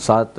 7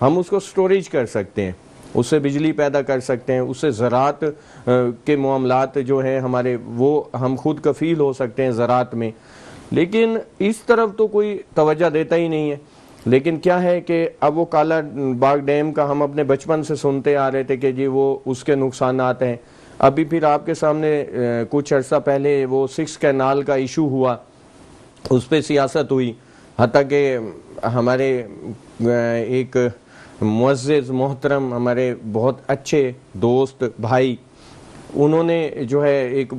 ہم اس کو سٹوریج کر سکتے ہیں، اس سے بجلی پیدا کر سکتے ہیں، اس سے زراعت کے معاملات جو ہیں ہمارے وہ ہم خود کفیل ہو سکتے ہیں زراعت میں، لیکن اس طرف تو کوئی توجہ دیتا ہی نہیں ہے۔ لیکن کیا ہے کہ اب وہ کالا باغ ڈیم کا ہم اپنے بچپن سے سنتے آ رہے تھے کہ جی وہ اس کے نقصانات ہیں، ابھی پھر آپ کے سامنے کچھ عرصہ پہلے وہ 6 کینال کا ایشو ہوا، اس پہ سیاست ہوئی، حتیٰ کہ ہمارے ایک معزز محترم ہمارے بہت اچھے دوست بھائی، انہوں نے جو ہے ایک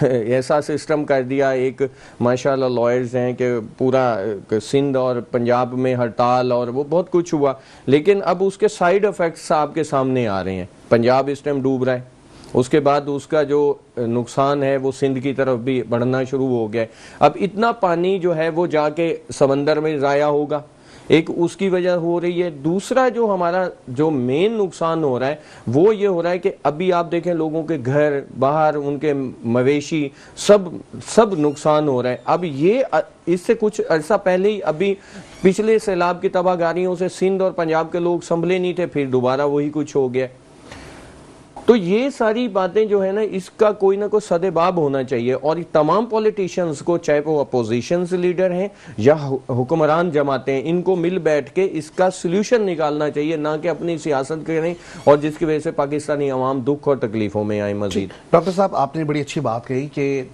ایسا سسٹم کر دیا، ایک ماشاءاللہ لائرز ہیں کہ پورا سندھ اور پنجاب میں ہڑتال اور وہ بہت کچھ ہوا، لیکن اب اس کے سائیڈ افیکٹس آپ کے سامنے آ رہے ہیں۔ پنجاب اس ٹائم ڈوب رہا ہے، اس کے بعد اس کا جو نقصان ہے وہ سندھ کی طرف بھی بڑھنا شروع ہو گیا ہے۔ اب اتنا پانی جو ہے وہ جا کے سمندر میں ضائع ہوگا، ایک اس کی وجہ ہو رہی ہے۔ دوسرا جو ہمارا جو مین نقصان ہو رہا ہے وہ یہ ہو رہا ہے کہ ابھی آپ دیکھیں لوگوں کے گھر باہر، ان کے مویشی سب نقصان ہو رہا ہے۔ اب یہ اس سے کچھ عرصہ پہلے ہی ابھی پچھلے سیلاب کی تباہ کاریوں سے سندھ اور پنجاب کے لوگ سنبھلے نہیں تھے، پھر دوبارہ وہی کچھ ہو گیا۔ تو یہ ساری باتیں جو ہے نا، اس کا کوئی نہ کوئی سدباب ہونا چاہیے، اور تمام پولیٹیشینز کو، چاہے وہ اپوزیشنز لیڈر ہیں یا حکمران جماعتیں، ان کو مل بیٹھ کے اس کا سلوشن نکالنا چاہیے، نہ کہ اپنی سیاست کریں اور جس کی وجہ سے پاکستانی عوام دکھ اور تکلیفوں میں آئیں مزید۔ ڈاکٹر صاحب، آپ نے بڑی اچھی بات کہی کہ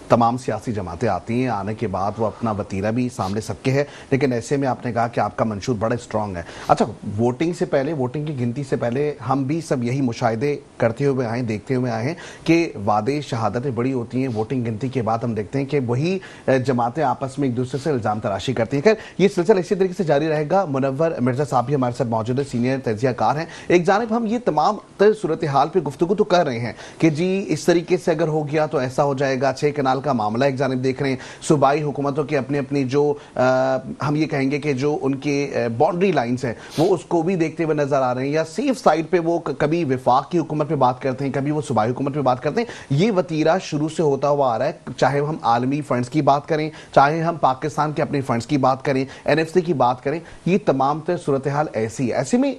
تمام سیاسی جماعتیں آتی ہیں، آنے کے بعد وہ اپنا وتیرہ بھی سامنے سب کے ہے، لیکن ایسے میں آپ نے کہا کہ آپ کا منشور بڑا اسٹرانگ ہے۔ اچھا، ووٹنگ سے پہلے، ووٹنگ کی گنتی سے پہلے ہم بھی سب یہی مشاہدے کرتے ہوئے آئے ہیں، دیکھتے ہوئے آئے ہیں کہ وعدے شہادتیں بڑی ہوتی ہیں، ووٹنگ گنتی کے بعد ہم دیکھتے ہیں کہ وہی جماعتیں آپس میں ایک دوسرے سے الزام تراشی کرتی ہیں۔ خیر، یہ سلسلہ اسی طریقے سے جاری رہے گا۔ منور مرزا صاحب بھی ہمارے ساتھ موجود ہے، سینئر تجزیہ کار ہیں۔ ایک جانب ہم یہ تمام صورتحال پہ گفتگو تو کر رہے ہیں کہ جی اس طریقے سے اگر ہو گیا تو ایسا ہو جائے گا، 6 کنال کا معاملہ ایک جانب دیکھ رہے ہیں، صوبائی حکومتوں کے اپنی جو ہم یہ کہیں گے کہ جو ان کے باؤنڈری لائنز ہیں وہ اس کو بھی دیکھتے ہوئے نظر آ رہے ہیں، یا سیف سائڈ پہ وہ کبھی وفاق کی حکومت پہ بات کرتے ہیں، کبھی وہ صوبائی حکومت پہ بات کرتے ہیں۔ یہ وتیرہ شروع سے ہوتا ہوا آ رہا ہے، چاہے ہم عالمی فنڈز کی بات کریں، چاہے ہم پاکستان کے اپنے فنڈز کی بات کریں، NFC کی بات کریں، یہ تمام تر صورتحال ایسی ہے۔ ایسے میں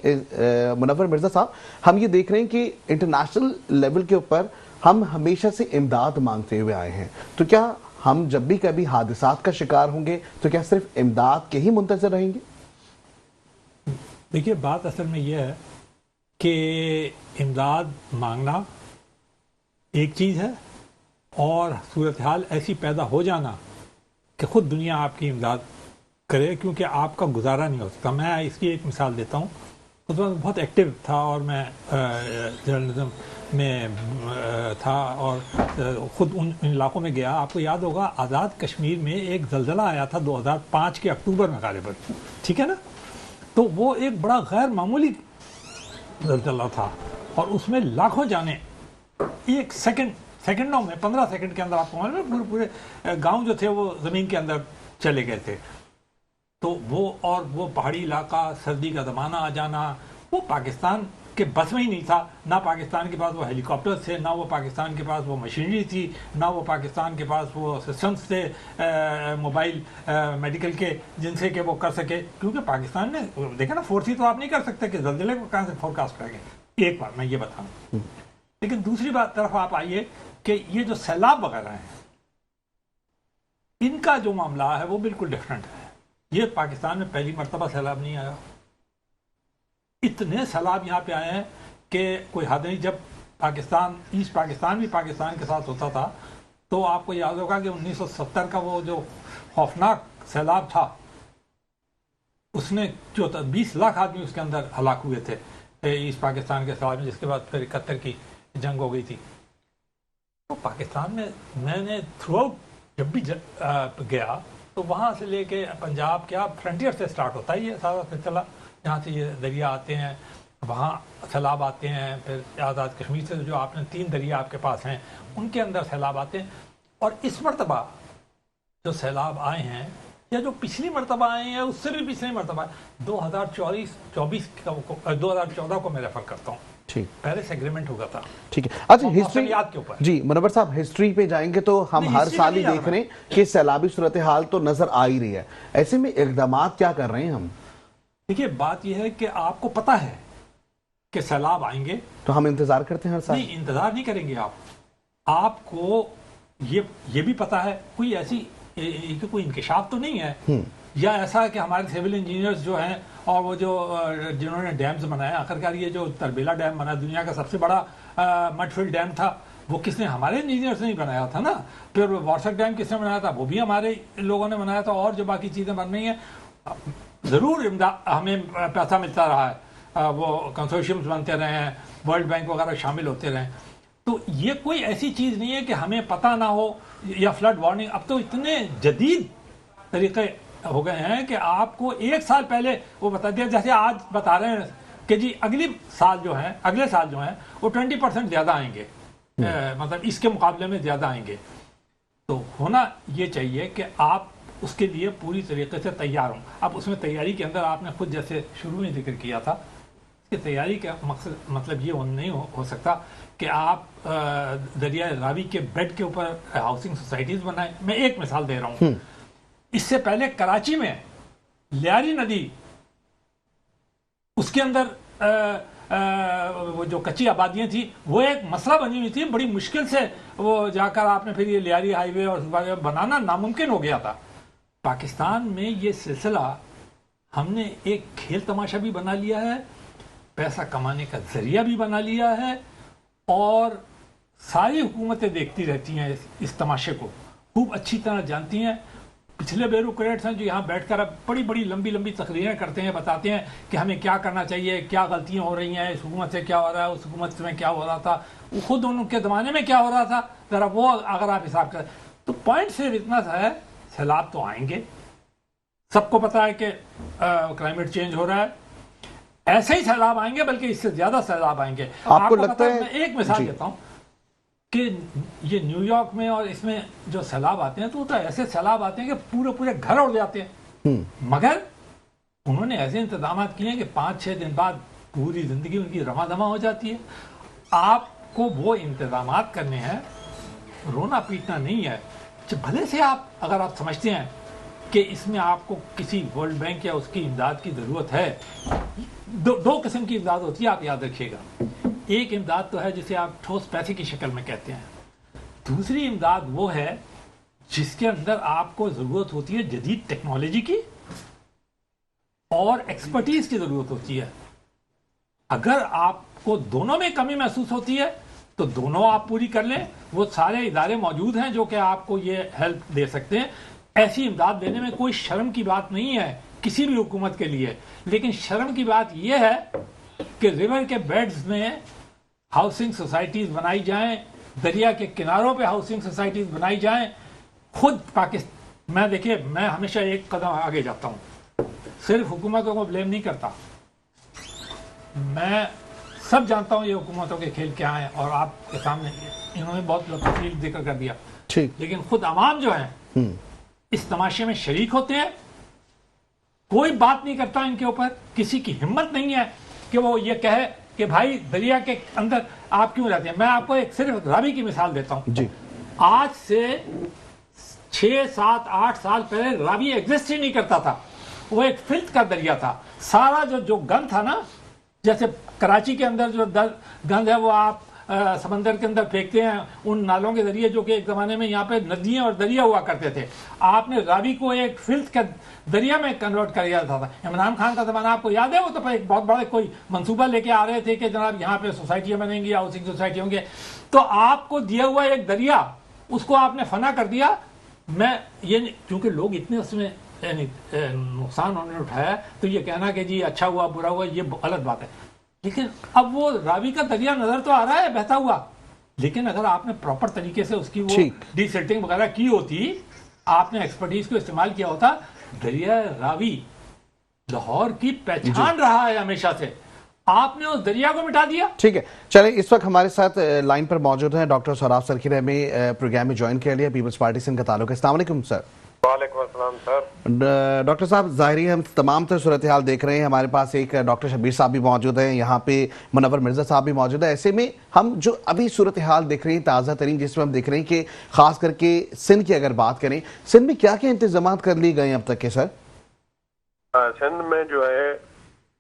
منور مرزا صاحب، ہم یہ دیکھ رہے ہیں کہ انٹرنیشنل لیول کے اوپر ہم ہمیشہ سے امداد مانگتے ہوئے آئے ہیں، تو کیا ہم جب بھی کبھی حادثات کا شکار ہوں گے تو کیا صرف امداد کے ہی منتظر رہیں گے؟ دیکھیے، بات اصل میں یہ ہے کہ امداد مانگنا ایک چیز ہے، اور صورتحال ایسی پیدا ہو جانا کہ خود دنیا آپ کی امداد کرے، کیونکہ آپ کا گزارا نہیں ہو سکتا۔ میں اس کی ایک مثال دیتا ہوں۔ اس وقت بہت ایکٹیو تھا اور میں جرنلزم میں تھا اور خود ان علاقوں میں گیا۔ آپ کو یاد ہوگا آزاد کشمیر میں ایک زلزلہ آیا تھا 2005 کے اکتوبر میں غالباً، ٹھیک ہے نا؟ تو وہ ایک بڑا غیر معمولی زلزلہ تھا، اور اس میں لاکھوں جانیں ایک سیکنڈوں میں، 15 سیکنڈ کے اندر، آپ کو پورے گاؤں جو تھے وہ زمین کے اندر چلے گئے تھے۔ تو وہ پہاڑی علاقہ، سردی کا زمانہ آ جانا، وہ پاکستان کے بس میں ہی نہیں تھا۔ نہ پاکستان کے پاس وہ ہیلی کاپٹر تھے، نہ وہ پاکستان کے پاس وہ مشینری تھی، نہ وہ پاکستان کے پاس وہ سسٹمز تھے موبائل میڈیکل کے جن سے کہ وہ کر سکے، کیونکہ پاکستان نے دیکھا نا، فورسی تو آپ نہیں کر سکتے کہ زلزلے کو کہاں سے فورکاسٹ کریں گے۔ ایک بات میں یہ بتاؤں، لیکن دوسری بات طرف آپ آئیے کہ یہ جو سیلاب وغیرہ ہیں، ان کا جو معاملہ ہے وہ بالکل ڈفرینٹ ہے۔ یہ پاکستان میں پہلی مرتبہ سیلاب نہیں آیا، اتنے سیلاب یہاں پہ آئے ہیں کہ کوئی حد نہیں۔ جب پاکستان، ایسٹ پاکستان بھی پاکستان کے ساتھ ہوتا تھا، تو آپ کو یاد ہوگا کہ 1970 کا وہ جو خوفناک سیلاب تھا، اس نے جو 20 لاکھ آدمی اس کے اندر ہلاک ہوئے تھے ایسٹ پاکستان کے سیلاب میں، جس کے بعد پھر 71 کی جنگ ہو گئی تھی۔ تو پاکستان میں میں نے تھرو آؤٹ جب بھی گیا تو وہاں سے لے کے پنجاب کیا فرنٹیئر سے سٹارٹ ہوتا ہے یہ سارا سلسلہ، جہاں سے یہ دریا آتے ہیں، وہاں سیلاب آتے ہیں، پھر آزاد کشمیر سے جو آپ نے 3 دریا آپ کے پاس ہیں ان کے اندر سیلاب آتے ہیں۔ اور اس مرتبہ جو سیلاب آئے ہیں، یا جو پچھلی مرتبہ آئے ہیں اس سے بھی پچھلی مرتبہ 2014 کو میں ریفر کرتا ہوں، پہلے سے ایگریمنٹ ہوگا تھا۔ ٹھیک ہے، اچھا ہسٹری کے اوپر جی منور صاحب، ہسٹری پہ جائیں گے تو ہم ہر سال ہی دیکھ رہے ہیں کہ سیلابی صورتحال تو نظر آ ہی رہی ہے۔ ایسے میں اقدامات کیا کر رہے ہیں ہم؟ دیکھیے بات یہ ہے کہ آپ کو پتا ہے کہ سیلاب آئیں گے تو ہم انتظار کرتے ہیں ہر سال. نہیں انتظار نہیں کریں گے آپ کو یہ بھی پتا ہے کوئی ایسی کوئی انکشاف تو نہیں ہے یا ایسا کہ ہمارے سول انجینئرز جو ہیں اور وہ جو جنہوں نے ڈیمز بنائے آخرکار یہ جو تربیلا ڈیم بنا دنیا کا سب سے بڑا مڈ فل ڈیم تھا وہ کس نے ہمارے انجینئرز نے ہی بنایا تھا نا. پھر وارسک ڈیم کس نے بنایا تھا وہ بھی ہمارے لوگوں نے بنایا تھا. اور جو باقی چیزیں بن رہی ہیں ضرور ہمیں پیسہ ملتا رہا ہے وہ کنسورشیمز بنتے رہے ہیں ورلڈ بینک وغیرہ شامل ہوتے رہے. تو یہ کوئی ایسی چیز نہیں ہے کہ ہمیں پتہ نہ ہو یا فلڈ وارننگ. اب تو اتنے جدید طریقے ہو گئے ہیں کہ آپ کو ایک سال پہلے وہ بتا دیا. جیسے آج بتا رہے ہیں کہ جی اگلے سال جو ہیں وہ 20% زیادہ آئیں گے مطلب اس کے مقابلے میں زیادہ آئیں گے. تو ہونا یہ چاہیے کہ آپ اس کے لیے پوری طریقے سے تیار ہوں. اب اس میں تیاری کے اندر آپ نے خود جیسے شروع میں ذکر کیا تھا کہ تیاری کا مقصد مطلب یہ نہیں ہو سکتا کہ آپ دریائے راوی کے بیڈ کے اوپر ہاؤسنگ سوسائٹیز بنائیں. میں ایک مثال دے رہا ہوں. اس سے پہلے کراچی میں لیاری ندی اس کے اندر وہ جو کچی آبادیاں تھیں وہ ایک مسئلہ بنی ہوئی تھی. بڑی مشکل سے وہ جا کر آپ نے پھر یہ لیاری ہائی وے اور بنانا ناممکن ہو گیا تھا. پاکستان میں یہ سلسلہ ہم نے ایک کھیل تماشا بھی بنا لیا ہے, پیسہ کمانے کا ذریعہ بھی بنا لیا ہے, اور ساری حکومتیں دیکھتی رہتی ہیں اس تماشے کو, خوب اچھی طرح جانتی ہیں. پچھلے بیوروکریٹس ہیں جو یہاں بیٹھ کر اب بڑی بڑی لمبی لمبی تقریریں کرتے ہیں, بتاتے ہیں کہ ہمیں کیا کرنا چاہیے, کیا غلطیاں ہو رہی ہیں, اس حکومت سے کیا ہو رہا ہے, اس حکومت میں کیا ہو رہا تھا, خود ان کے زمانے میں کیا ہو رہا تھا, ذرا وہ اگر آپ حساب کریں تو پوائنٹ صرف اتنا سا ہے, سیلاب تو آئیں گے, سب کو پتا ہے کہ کلائمیٹ چینج ہو رہا ہے, ایسے ہی سیلاب آئیں گے بلکہ اس سے زیادہ سیلاب آئیں گے. آپ کو لگتا ہے میں ایک مثال دیتا ہوں کہ یہ نیو یارک میں اور اس میں جو سیلاب آتے ہیں تو ایسے سیلاب آتے ہیں کہ پورے گھر اڑ جاتے ہیں, مگر انہوں نے ایسے انتظامات کیے ہیں کہ 5-6 دن بعد پوری زندگی ان کی رواں دواں ہو جاتی ہے. آپ کو وہ انتظامات کرنے ہیں, رونا پیٹنا نہیں ہے. بھلے سے اگر آپ سمجھتے ہیں کہ اس میں آپ کو کسی ورلڈ بینک یا اس کی امداد کی ضرورت ہے, دو قسم کی امداد ہوتی ہے, آپ یاد رکھیے گا. ایک امداد تو ہے جسے آپ ٹھوس پیسے کی شکل میں کہتے ہیں, دوسری امداد وہ ہے جس کے اندر آپ کو ضرورت ہوتی ہے جدید ٹیکنالوجی کی اور ایکسپرٹیز کی ضرورت ہوتی ہے. اگر آپ کو دونوں میں کمی محسوس ہوتی ہے تو دونوں آپ پوری کر لیں. وہ سارے ادارے موجود ہیں جو کہ آپ کو یہ ہیلپ دے سکتے ہیں. ایسی امداد دینے میں کوئی شرم کی بات نہیں ہے کسی بھی حکومت کے لیے, لیکن شرم کی بات یہ ہے کہ ریور کے بیڈز میں ہاؤسنگ سوسائٹیز بنائی جائیں, دریا کے کناروں پہ ہاؤسنگ سوسائٹیز بنائی جائیں. خود پاکستان میں ہمیشہ ایک قدم آگے جاتا ہوں, صرف حکومتوں کو بلیم نہیں کرتا. میں سب جانتا ہوں یہ حکومتوں کے کھیل کیا ہیں, اور آپ کے سامنے انہوں نے بہت تفصیل ذکر کر دیا, لیکن خود عوام جو ہیں اس تماشے میں شریک ہوتے ہیں. کوئی بات نہیں کرتا ان کے اوپر, کسی کی ہمت نہیں ہے کہ وہ یہ کہے کہ بھائی دریا کے اندر آپ کیوں رہتے ہیں. میں آپ کو ایک صرف راوی کی مثال دیتا ہوں. آج سے 6-7-8 سال پہلے راوی ایگزسٹ ہی نہیں کرتا تھا. وہ ایک فلتھ کا دریا تھا. سارا جو گند تھا نا, جیسے کراچی کے اندر جو گند ہے وہ آپ سمندر کے اندر پھینکتے ہیں ان نالوں کے ذریعے جو کہ ایک زمانے میں یہاں پہ ندیاں اور دریا ہوا کرتے تھے. آپ نے راوی کو ایک فلتھ کا دریا میں کنورٹ کر دیا تھا. عمران خان کا زمانہ آپ کو یاد ہے, وہ تو ایک بہت بڑا کوئی منصوبہ لے کے آ رہے تھے کہ جناب یہاں پہ سوسائٹیاں بنیں گی, ہاؤسنگ سوسائٹی ہوں گے. تو آپ کو دیا ہوا ایک دریا, اس کو آپ نے فنا کر دیا. میں یہ کیونکہ لوگ اتنے اس میں نقصان انہوں نے اٹھایا, تو یہ کہنا کہ جی اچھا ہوا برا ہوا یہ غلط بات ہے. لیکن اب وہ راوی کا دریا نظر تو آ رہا ہے بہتا ہوا, لیکن اگر آپ نے پراپر طریقے سے اس کی وہ ڈی سیلٹنگ وغیرہ کی ہوتی, آپ نے ایکسپرٹیز کو استعمال کیا ہوتا, دریا راوی لاہور کی پہچان رہا ہے ہمیشہ سے, آپ نے اس دریا کو مٹا دیا. ٹھیک ہے, چلیں اس وقت ہمارے ساتھ لائن پر موجود ہیں ڈاکٹر سہراب سرخی رحمی, پروگرام میں جوائن کر لیا, پیپلز پارٹی سے ان کا تعلق ہے. السلام علیکم سر. وعلیکم السلام سر. ڈاکٹر صاحب, ظاہری ہم تمام تر صورتحال دیکھ رہے ہیں. ہمارے پاس ایک ڈاکٹر شبیر صاحب بھی موجود ہیں, یہاں پہ منور مرزا صاحب بھی موجود ہے. ایسے میں ہم جو ابھی صورتحال دیکھ رہے ہیں تازہ ترین, جس میں ہم دیکھ رہے ہیں کہ خاص کر کے سندھ کی اگر بات کریں, سندھ میں کیا کیا انتظامات کر لیے گئے ہیں اب تک کے سر؟ سندھ میں جو ہے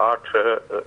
8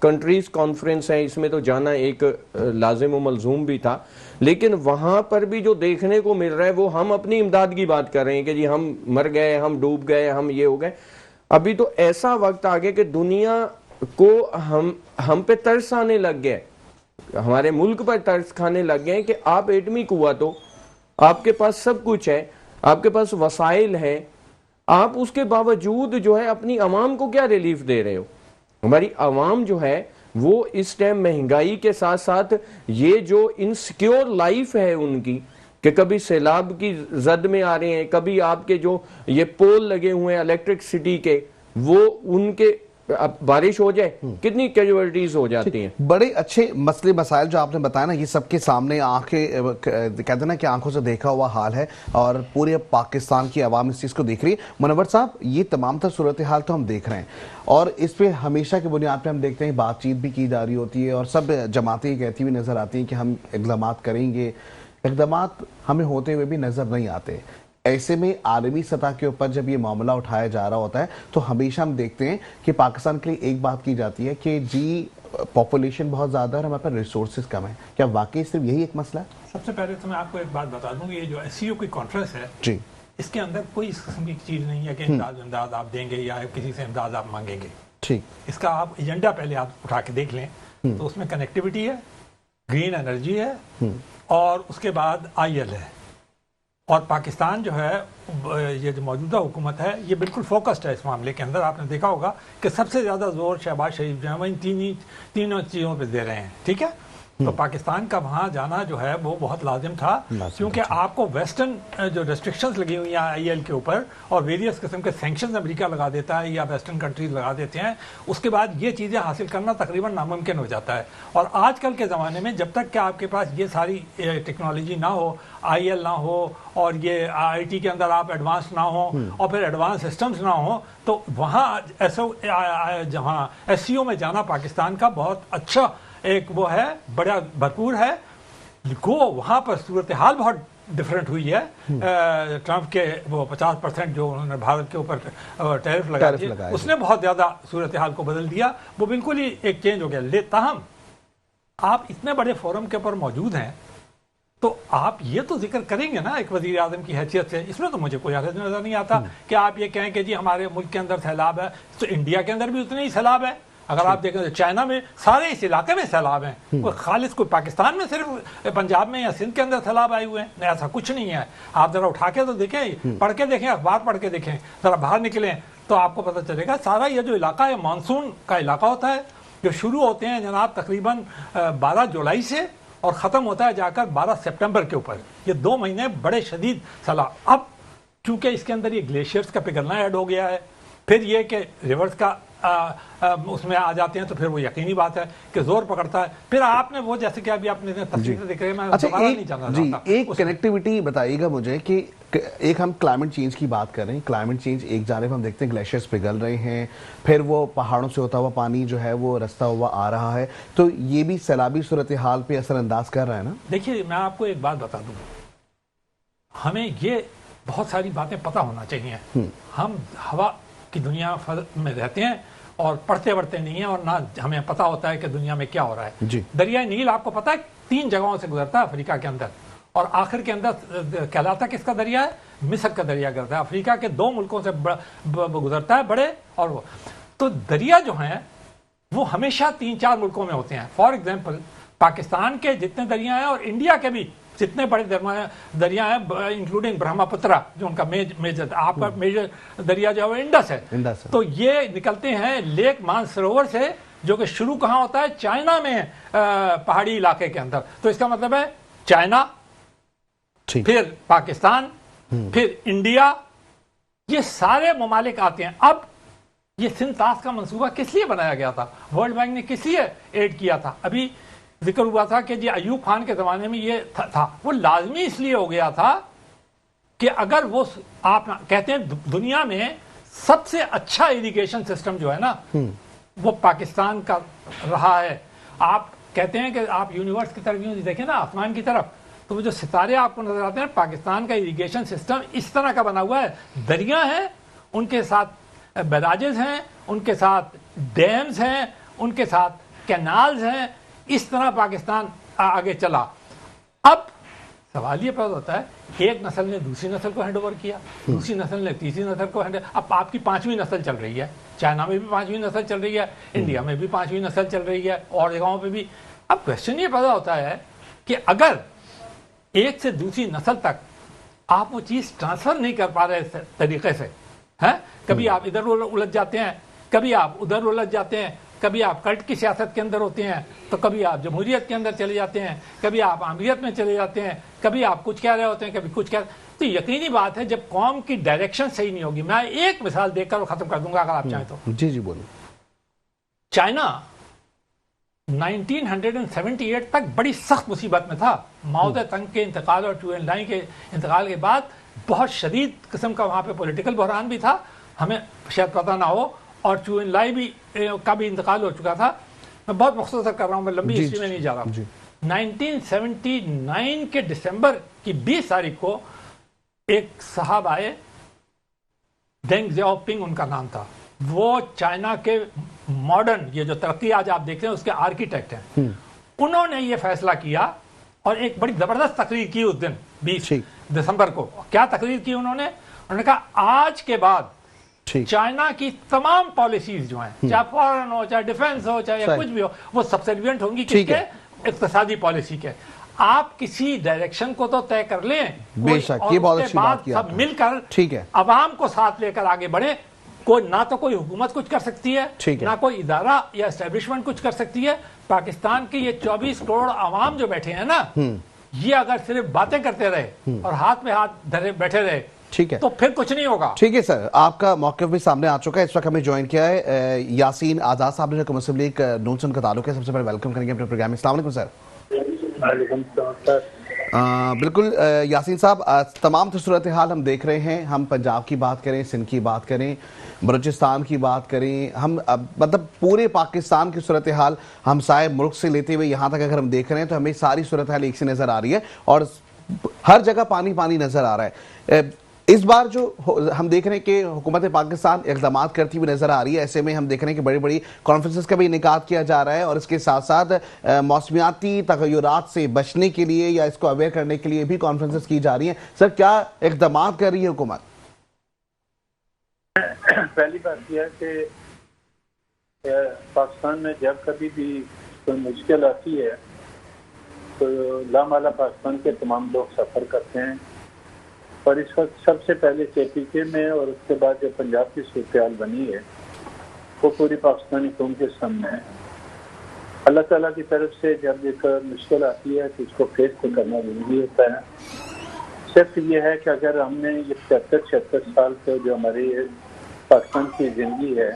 کنٹریز کانفرنس ہے, اس میں تو جانا ایک لازم و ملزوم بھی تھا, لیکن وہاں پر بھی جو دیکھنے کو مل رہا ہے وہ ہم اپنی امداد کی بات کر رہے ہیں کہ جی ہم مر گئے, ہم ڈوب گئے, ہم یہ ہو گئے. ابھی تو ایسا وقت آ گیا کہ دنیا کو ہم پہ ترس آنے لگ گیا, ہمارے ملک پر ترس کھانے لگ گئے کہ آپ ایٹمی قوت ہو, آپ کے پاس سب کچھ ہے, آپ کے پاس وسائل ہے, آپ اس کے باوجود جو ہے اپنی عوام کو کیا ریلیف دے رہے ہو. ہماری عوام جو ہے وہ اس ٹائم مہنگائی کے ساتھ ساتھ یہ جو انسیکیور لائف ہے ان کی, کہ کبھی سیلاب کی زد میں آ رہے ہیں, کبھی آپ کے جو یہ پول لگے ہوئے ہیں الیکٹرکسٹی کے, وہ ان کے اب بارش ہو جائے کتنی کیجوالٹیز ہو جاتی ہیں. بڑے اچھے مسئلے مسائل جو آپ نے بتایا نا, یہ سب کے سامنے آنکھیں کہتے ہیں نا کہ آنکھوں سے دیکھا ہوا حال ہے, اور پورے پاکستان کی عوام اس چیز کو دیکھ رہی ہے. منور صاحب, یہ تمام تر صورتحال تو ہم دیکھ رہے ہیں, اور اس پہ ہمیشہ کی بنیاد پہ ہم دیکھتے ہیں بات چیت بھی کی جا رہی ہوتی ہے, اور سب جماعتیں کہتی ہوئی نظر آتی ہیں کہ ہم اقدامات کریں گے. اقدامات ہمیں ہوتے ہوئے بھی نظر نہیں آتے. ایسے میں عالمی سطح کے اوپر جب یہ معاملہ اٹھایا جا رہا ہوتا ہے تو ہمیشہ ہم دیکھتے ہیں کہ پاکستان کے لیے ایک بات کی جاتی ہے کہ جی پاپولیشن بہت زیادہ ہے اور ہمارے پاس ریسورسز کم ہیں. کیا واقعی صرف یہی ایک مسئلہ ہے؟ سب سے پہلے تو میں آپ کو ایک بات بتا دوں کہ یہ جو SCO کی کانفرنس ہے, جی, اس کے اندر کوئی اس قسم کی چیز نہیں ہے کہ امداد آپ دیں گے یا کسی سے امداد آپ مانگیں گے. ٹھیک, اس کا آپ ایجنڈا پہلے آپ اٹھا کے دیکھ لیں تو اس میں کنیکٹیوٹی ہے, گرین انرجی ہے, اور اس کے بعد IL ہے. اور پاکستان جو ہے, یہ جو موجودہ حکومت ہے یہ بالکل فوکسڈ ہے اس معاملے کے اندر. آپ نے دیکھا ہوگا کہ سب سے زیادہ زور شہباز شریف جو ہے وہ ان تینوں چیزوں پہ دے رہے ہیں. ٹھیک ہے, تو پاکستان کا وہاں جانا جو ہے وہ بہت لازم تھا, کیونکہ آپ کو ویسٹرن جو ریسٹرکشنز لگی ہوئی ہیں IL کے اوپر, اور ویریس قسم کے سینکشنز امریکہ لگا دیتا ہے یا ویسٹرن کنٹریز لگا دیتے ہیں, اس کے بعد یہ چیزیں حاصل کرنا تقریباً ناممکن ہو جاتا ہے. اور آج کل کے زمانے میں جب تک کہ آپ کے پاس یہ ساری ٹیکنالوجی نہ ہو, IL نہ ہو, اور یہ IT کے اندر آپ ایڈوانس نہ ہوں, اور پھر ایڈوانس سسٹمز نہ ہوں, تو وہاں جہاں SCO میں جانا پاکستان کا بہت اچھا ایک وہ ہے, بڑا بھرپور ہے. وہاں پر صورتحال بہت ڈفرینٹ ہوئی ہے. ٹرمپ کے وہ 50% جو انہوں نے بھارت کے اوپر ٹیرف لگا دیا, اس نے بہت زیادہ صورتحال کو بدل دیا, وہ بالکل ہی ایک چینج ہو گیا. تاہم آپ اتنے بڑے فورم کے اوپر موجود ہیں تو آپ یہ تو ذکر کریں گے نا ایک وزیر اعظم کی حیثیت سے. اس میں تو مجھے کوئی حرج نظر نہیں آتا کہ آپ یہ کہیں کہ جی ہمارے ملک کے اندر سیلاب ہے, تو انڈیا کے اندر بھی اتنے ہی سیلاب ہے. اگر آپ دیکھیں تو چائنا میں سارے اس علاقے میں سیلاب ہیں, کوئی خالص کوئی پاکستان میں صرف پنجاب میں یا سندھ کے اندر سیلاب آئے ہوئے ہیں, ایسا کچھ نہیں ہے. آپ ذرا اٹھا کے تو دیکھیں, پڑھ کے دیکھیں, اخبار پڑھ کے دیکھیں, ذرا باہر نکلیں تو آپ کو پتہ چلے گا. سارا یہ جو علاقہ ہے مانسون کا علاقہ ہوتا ہے, جو شروع ہوتے ہیں جناب تقریباً 12 جولائی سے اور ختم ہوتا ہے جا کر 12 سپٹمبر کے اوپر. یہ 2 مہینے بڑے شدید سیلاب. اب چونکہ اس کے اندر یہ گلیشیئرز کا پگھلنا ایڈ ہو گیا ہے, پھر یہ کہ ریورس کا اس میں آ جاتے ہیں, تو پھر وہ یقینی بات ہے کہ زور پکڑتا ہے. پھر آپ نے وہ جیسے کہ ابھی آپ نے تفصیل سے دیکھ رہے ہیں, میں دوبارہ نہیں جاننا چاہتا. ایک کنیکٹیوٹی بتائیے گا مجھے کہ ایک ہم کلائمیٹ چینج کی بات کر رہے ہیں. کلائمیٹ چینج ایک جانب ہم دیکھتے ہیں گلیشیئرز پگھل رہے ہیں, پھر وہ پہاڑوں سے ہوتا ہوا پانی جو ہے وہ رستا ہوا آ رہا ہے, تو یہ بھی سیلابی صورتحال پہ اثر انداز کر رہا ہے نا. دیکھیے میں آپ کو ایک بات بتا دوں, ہمیں یہ بہت ساری باتیں پتہ ہونا چاہیے. ہم ہوا کی دنیا میں رہتے ہیں اور پڑھتے پڑھتے نہیں ہیں, اور نہ ہمیں پتہ ہوتا ہے کہ دنیا میں کیا ہو رہا ہے. دریائے نیل آپ کو پتہ ہے 3 جگہوں سے گزرتا ہے افریقہ کے اندر, اور آخر کے اندر کہلاتا کس کا دریا ہے؟ مصر کا دریا گزرتا ہے. افریقہ کے 2 ملکوں سے گزرتا ہے بڑے, اور وہ تو دریا جو ہیں وہ ہمیشہ 3-4 ملکوں میں ہوتے ہیں. فار ایگزامپل پاکستان کے جتنے دریا ہیں اور انڈیا کے بھی جتنے بڑے دریا ہیں انکلوڈنگ برہما پترا جو ان کا میجر, آپ کا میجر دریا جو ہے انڈس ہے. تو یہ نکلتے ہیں لیک مانسروور سے, جو کہ شروع کہاں ہوتا ہے؟ چائنا میں, پہاڑی علاقے کے اندر. تو اس کا مطلب ہے چائنا, پھر پاکستان, پھر انڈیا, یہ سارے ممالک آتے ہیں. اب یہ سندھ طاس کا منصوبہ کس لیے بنایا گیا تھا؟ ورلڈ بینک نے کس لیے ایڈ کیا تھا؟ ابھی ذکر ہوا تھا کہ جی ایوب خان کے زمانے میں یہ تھا. وہ لازمی اس لیے ہو گیا تھا کہ اگر وہ, آپ کہتے ہیں دنیا میں سب سے اچھا ایریگیشن سسٹم جو ہے نا وہ پاکستان کا رہا ہے. آپ کہتے ہیں کہ آپ یونیورس کی طرف یوں دیکھیں نا, آسمان کی طرف, تو وہ جو ستارے آپ کو نظر آتے ہیں, پاکستان کا ایریگیشن سسٹم اس طرح کا بنا ہوا ہے. دریا ہیں, ان کے ساتھ بیراجز ہیں, ان کے ساتھ ڈیمز ہیں, ان کے ساتھ کینالز ہیں, اس طرح پاکستان آگے چلا. اب سوال یہ پیدا ہوتا ہے, ایک نسل نے دوسری نسل کو ہینڈ اوور کیا, دوسری نسل نے تیسری نسل کو ہینڈ, اب آپ کی 5ویں نسل چل رہی ہے, چائنا میں بھی 5ویں نسل چل رہی ہے, انڈیا میں بھی 5ویں نسل چل رہی ہے, اور جگہوں پہ بھی. اب کوشچن یہ پیدا ہوتا ہے کہ اگر ایک سے دوسری نسل تک آپ وہ چیز ٹرانسفر نہیں کر پا رہے اس طریقے سے, ہیں, کبھی آپ ادھر الجھ جاتے ہیں, کبھی آپ ادھر الجھ جاتے ہیں, کبھی آپ کلٹ کی سیاست کے اندر ہوتے ہیں, تو کبھی آپ جمہوریت کے اندر چلے جاتے ہیں, کبھی آپ عامریت میں چلے جاتے ہیں, کبھی آپ کچھ کہہ رہے ہوتے ہیں, کبھی کچھ کہہ رہے. تو یقینی بات ہے جب قوم کی ڈائریکشن صحیح نہیں ہوگی. میں ایک مثال دیکھ کر ختم کر دوں گا اگر آپ چاہیں تو. جی جی بولیں. چائنا 1978 تک بڑی سخت مصیبت میں تھا. ماؤ تے تنگ کے انتقال اور چو این لائی کے انتقال کے بعد بہت شدید قسم کا وہاں پہ پولیٹیکل بحران بھی تھا, ہمیں شاید پتہ نہ ہو, اور چو این لائی بھی کا بھی انتقال ہو چکا تھا. میں بہت مختصر کر رہا ہوں, میں لمبی ہسٹری میں نہیں جا رہا ہوں. 1979 کے دسمبر کی 20 تاریخ کو ایک صاحب آئے, دینگ زیاؤ پنگ ان کا نام تھا. وہ چائنا کے ماڈرن, یہ جو ترقی آج آپ دیکھتے ہیں اس کے آرکیٹیکٹ ہیں. انہوں نے یہ فیصلہ کیا اور ایک بڑی زبردست تقریر کی اس دن 20 دسمبر کو. کیا تقریر کی انہوں نے کہا آج کے بعد چائنا کی تمام پالیسیز جو ہیں, چاہے فارن ہو, چاہے ڈیفنس ہو, چاہے کچھ بھی ہو, وہ سبسیڈینٹ ہوں گی کس کے, اقتصادی پالیسی کے. آپ کسی ڈائریکشن کو تو طے کر لیں, بے شک, یہ بہت اچھی بات کی سب مل کر عوام کو ساتھ لے کر آگے بڑھیں. کوئی نہ تو کوئی حکومت کچھ کر سکتی ہے, نہ کوئی ادارہ یا اسٹیبلشمنٹ کچھ کر سکتی ہے. پاکستان کے یہ 24 کروڑ عوام جو بیٹھے ہیں نا, یہ اگر صرف باتیں کرتے رہے اور ہاتھ میں ہاتھ دھرے بیٹھے رہے, ٹھیک ہے, تو پھر کچھ نہیں ہوگا. ٹھیک ہے سر, آپ کا موقف بھی سامنے آ چکا ہے. اس وقت ہمیں جوائن کیا ہے یاسین آزاد صاحب نے, جو مسلم لیگ نون سے ان کا تعلق ہے. سب سے پہلے ویلکم کریں گے اپنے پروگرام میں. السلام علیکم سر. وعلیکم السلام سر. بالکل یاسین صاحب, تمام صورتحال ہم دیکھ رہے ہیں, ہم پنجاب کی بات کریں, سندھ کی بات کریں, بلوچستان کی بات کریں, ہم مطلب پورے پاکستان کی صورتحال ہمسائے ملک سے لیتے ہوئے یہاں تک اگر ہم دیکھ رہے ہیں تو ہمیں ساری صورتحال ایک سی نظر آ رہی ہے اور ہر جگہ پانی پانی نظر آ رہا ہے. اس بار جو ہم دیکھ رہے ہیں کہ حکومت پاکستان اقدامات کرتی ہوئی نظر آ رہی ہے, ایسے میں ہم دیکھ رہے ہیں کہ بڑی بڑی کانفرنسز کا بھی انعقاد کیا جا رہا ہے, اور اس کے ساتھ ساتھ موسمیاتی تغیرات سے بچنے کے لیے یا اس کو اویئر کرنے کے لیے بھی کانفرنسز کی جا رہی ہیں. سر, کیا اقدامات کر رہی ہے حکومت؟ پہلی بات یہ ہے کہ پاکستان میں جب کبھی بھی کوئی مشکل آتی ہے تو لامالا پاکستان کے تمام لوگ سفر کرتے ہیں, اور اس وقت سب سے پہلے KPK میں اور اس کے بعد جو پنجاب کی صورتحال بنی ہے وہ پوری پاکستانی قوم کے سامنے ہے. اللہ تعالیٰ کی طرف سے جب ایک مشکل آتی ہے تو اس کو فیس تو کرنا ضروری ہوتا ہے. صرف یہ ہے کہ اگر ہم نے یہ 75-76 سال سے جو ہماری پاکستان کی زندگی ہے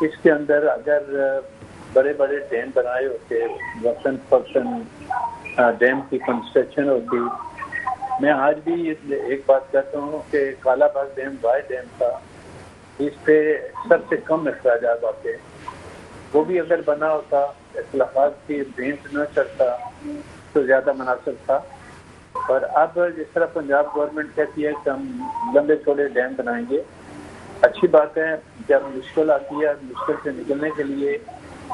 اس کے اندر اگر بڑے بڑے ڈیم بنائے ہوتے, وطن ڈیم کی کنسٹرکشن ہوتی. میں آج بھی ایک بات کہتا ہوں کہ Kala Bagh dam Y dam تھا, اس پہ سب سے کم اخراجات آتے, وہ بھی اگر بنا ہوتا, اخلاقات کی بھینٹ نہ چڑھتا تو زیادہ مناسب تھا. اور اب جس طرح پنجاب گورنمنٹ کہتی ہے کہ ہم لمبے چوڑے ڈیم بنائیں گے, اچھی بات ہے. جب مشکل آتی ہے, مشکل سے نکلنے کے لیے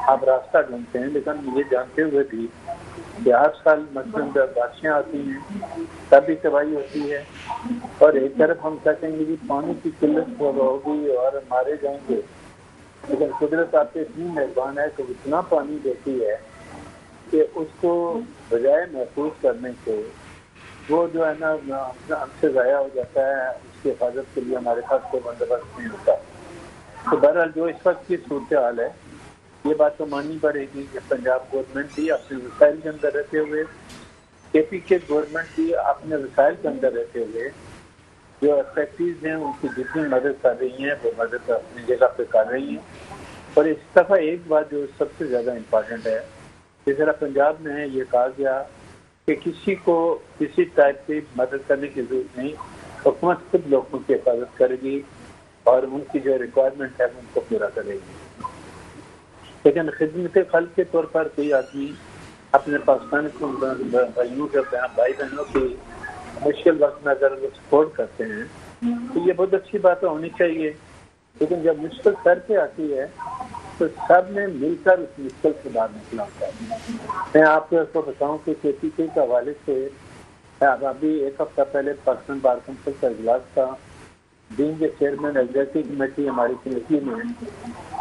آپ راستہ ڈھونڈتے ہیں, لیکن یہ جانتے ہوئے بھی کہ ہر سال مثلاً بارشیں آتی ہیں تب بھی تباہی ہوتی ہے, اور ایک طرف ہم کہتے ہیں کہ پانی کی قلت ہوگی اور مارے جائیں گے, لیکن قدرت آپ پہ اتنی مہربان ہے کہ اتنا پانی دیتی ہے کہ اس کو بجائے محفوظ کرنے کے وہ جو ہے نا ہم سے ضائع ہو جاتا ہے. اس کی حفاظت کے لیے ہمارے پاس کوئی بندوبست نہیں ہوتا. تو بہرحال جو اس وقت کی صورتحال ہے, یہ بات تو ماننی پڑے گی کہ پنجاب گورنمنٹ بھی اپنے وسائل کے اندر رہتے ہوئے, KPK گورنمنٹ بھی اپنے وسائل کے اندر رہتے ہوئے جو افیکٹیز ہیں ان کی جتنی مدد کر رہی ہیں وہ مدد اپنی جگہ پہ کر رہی ہیں. اور اس دفعہ ایک بات جو سب سے زیادہ امپارٹنٹ ہے, جس طرح پنجاب میں یہ کہا گیا کہ کسی کو کسی ٹائپ کی مدد کرنے کی ضرورت نہیں, حکومت خود لوگوں کی حفاظت کرے گی اور ان کی جو ریکوائرمنٹ ہے ان کو پورا کرے گی. لیکن خدمت خلق کے طور پر کوئی آدمی اپنے پاکستان کو بھائیوں کے بھائی بہنوں کی مشکل وقت میں اگر وہ سپورٹ کرتے ہیں تو یہ بہت اچھی بات ہونی چاہیے. لیکن جب مشکل سر پہ آتی ہے تو سب نے مل کر اس مشکل سے باہر نکلا ہوتا ہے. میں آپ کو بتاؤں کہ KPK کے حوالے سے ابھی ایک ہفتہ پہلے پاکستان بار کونسل کا اجلاس تھا. بینگ کے چیئرمین ایگزیکٹو کمیٹی ہماری کمیٹی میں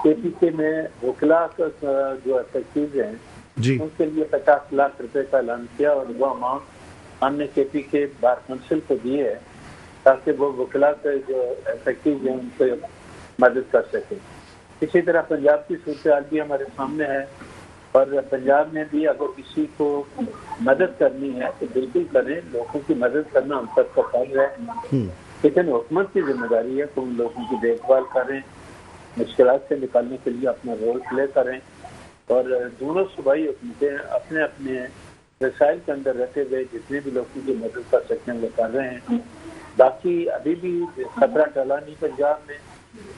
KPK میں وکلا جو ایفیکٹیو ہیں ان کے لیے 50 لاکھ روپے کا اعلان کیا اور وہ اماؤنٹ ہم نے KPK بار کونسل کو دی ہے تاکہ وہ وکلا کے جو ایفیکٹیو ہیں ان کو مدد کر سکیں. اسی طرح پنجاب کی صورتحال بھی ہمارے سامنے ہے اور پنجاب میں بھی اگر کسی کو مدد کرنی ہے تو بالکل کریں. لوگوں کی مدد کرنا ہم سب کا فرض ہے لیکن حکومت کی ذمہ داری ہے کہ ان لوگوں کی دیکھ بھال کریں, مشکلات سے نکالنے کے لیے اپنا رول پلے کریں اور دونوں صوبائی حکومتیں اپنے اپنے وسائل کے اندر رہتے ہوئے جتنے بھی لوگوں کی مدد کر سکتے ہیں وہ کر رہے ہیں. باقی ابھی بھی خطرہ ٹلا نہیں پنجاب میں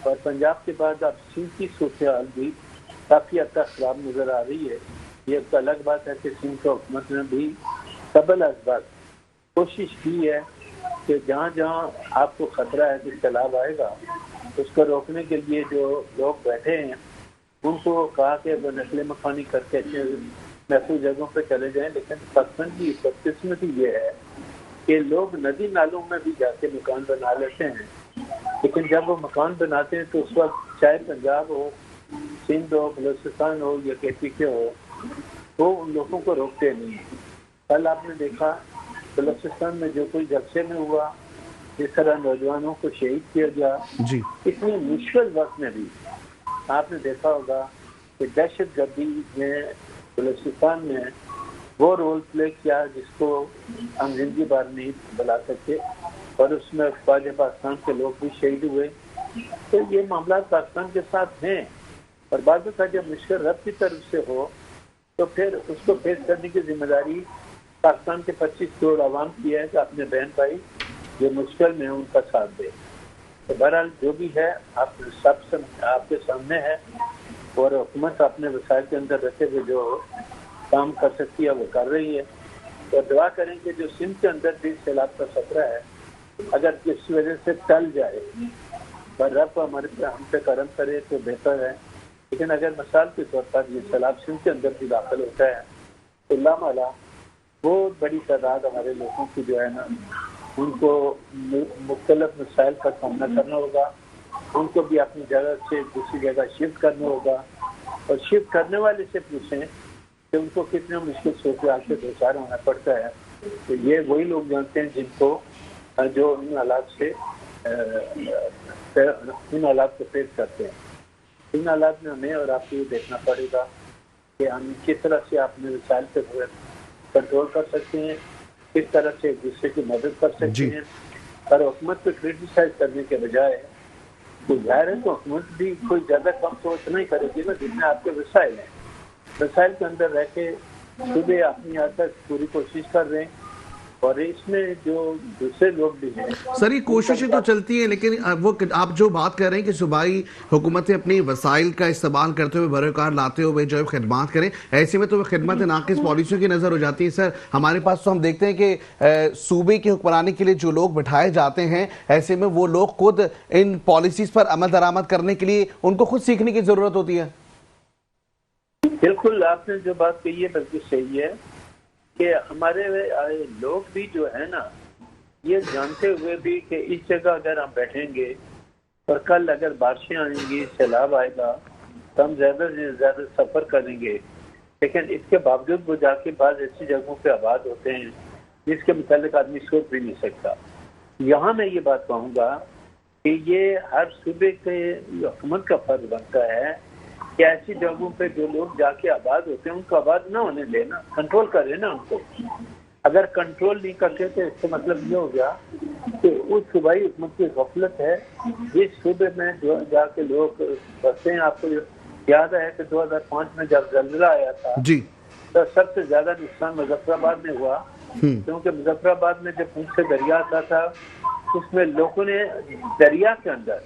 اور پنجاب کے بعد اب سندھ کی صورتحال بھی کافی حد تک خراب نظر آ رہی ہے. یہ ایک الگ بات ہے کہ سندھ کی حکومت نے بھی قبل از وقت کوشش کی ہے کہ جہاں جہاں آپ کو خطرہ ہے کہ سیلاب آئے گا اس کو روکنے کے لیے جو لوگ بیٹھے ہیں ان کو کہا کہ وہ نقل مکانی کر کے محفوظ جگہوں پہ چلے جائیں. لیکن پاکستان کی بدقسمتی یہ ہے کہ لوگ ندی نالوں میں بھی جا کے مکان بنا لیتے ہیں لیکن جب وہ مکان بناتے ہیں تو اس وقت چاہے پنجاب ہو, سندھ ہو, بلوچستان ہو یا KPK ہو وہ ان لوگوں کو روکتے نہیں. کل آپ نے دیکھا بلوچستان میں جو کوئی جلسے میں ہوا جس طرح نوجوانوں کو شہید کیا گیا اتنی مشکل وقت میں بھی آپ نے دیکھا ہوگا کہ دہشت گردی میں بلوچستان میں وہ رول پلے کیا جس کو ہم زندگی بھر نہیں بلا سکتے اور اس میں فوج پاکستان کے لوگ بھی شہید ہوئے. تو یہ معاملات پاکستان کے ساتھ ہیں اور بعض کا جب مشکل رب کی طرف سے ہو تو پھر اس کو فیس کرنے کی ذمہ داری پاکستان کے 25 کروڑ عوام کی ہے کہ اپنے بہن بھائی جو مشکل میں ان کا ساتھ دے. تو بہرحال جو بھی ہے آپ کے سامنے ہے اور حکومت اپنے وسائل کے اندر رہتے ہوئے جو کام کر سکتی ہے وہ کر رہی ہے. اور دعا کریں کہ جو سندھ کے اندر بھی سیلاب کا خطرہ ہے اگر کسی وجہ سے ٹل جائے پر رب ہم پہ کرم کرے تو بہتر ہے. لیکن اگر مثال کے طور پر یہ سیلاب سندھ کے اندر بھی داخل ہوتا ہے تو اللہ مالا بہت بڑی تعداد ہمارے لوگوں کی جو ہے نا ان کو مختلف مسائل کا سامنا کرنا ہوگا. ان کو بھی اپنی جگہ سے دوسری جگہ شفٹ کرنا ہوگا اور شفٹ کرنے والے سے پوچھیں کہ ان کو کتنے مشکل صورتحال سے دو چار ہونا پڑتا ہے. تو یہ وہی لوگ جانتے ہیں جن کو جو ان حالات کو فیس کرتے ہیں. ان حالات میں ہمیں اور آپ کو یہ دیکھنا پڑے گا کہ ہم کس طرح سے اپنے وسائل پہ کنٹرول کر سکتے ہیں, کس طرح سے ایک دوسرے کی مدد کر سکتے ہیں. اور حکومت کو کرٹیسائز کرنے کے بجائے تو ظاہر ہے تو حکومت بھی کوئی زیادہ کم سوچ نہیں کرے گی نا جتنے آپ کے وسائل ہیں. وسائل کے اندر رہ کے صبح اپنی حد تک پوری کوشش کر رہے ہیں اور اس میں جو دوسرے لوگ بھی ہیں سر یہ کوششیں تو چلتی ہیں لیکن وہ آپ جو بات کر رہے ہیں کہ صوبائی حکومتیں اپنی وسائل کا استعمال کرتے ہوئے بروکار لاتے ہوئے جو خدمات کریں ایسے میں تو وہ خدمات ناقص پالیسیوں کی نظر ہو جاتی ہے. سر ہمارے پاس تو ہم دیکھتے ہیں کہ صوبے کی حکمرانی کے لیے جو لوگ بٹھائے جاتے ہیں ایسے میں وہ لوگ خود ان پالیسیز پر عمل درآمد کرنے کے لیے ان کو خود سیکھنے کی ضرورت ہوتی ہے. بالکل آپ نے جو بات کہی ہے بالکل صحیح ہے کہ ہمارے لوگ بھی جو ہے نا یہ جانتے ہوئے بھی کہ اس جگہ اگر ہم بیٹھیں گے اور کل اگر بارشیں آئیں گی سیلاب آئے گا تو ہم زیادہ سے زیادہ سفر کریں گے لیکن اس کے باوجود وہ جا کے بعض ایسی جگہوں پہ آباد ہوتے ہیں جس کے متعلق آدمی سوچ بھی نہیں سکتا. یہاں میں یہ بات کہوں گا کہ یہ ہر صوبے کے حکومت کا فرض بنتا ہے کہ ایسی جگہوں پہ جو لوگ جا کے آباد ہوتے ہیں ان کو آباد نہ ہونے دینا, کنٹرول کرے نا ان کو. اگر کنٹرول نہیں کرتے تو اس کا مطلب یہ ہو گیا کہ اس صوبائی حکومت کی غفلت ہے. جس صوبے میں جو جا کے لوگ بستے ہیں آپ کو یاد ہے کہ 2005 میں جب زلزلہ آیا تھا تو سب سے زیادہ نقصان مظفر آباد میں ہوا کیونکہ مظفر آباد میں جب پونچھ سے دریا آتا تھا اس میں لوگوں نے دریا کے اندر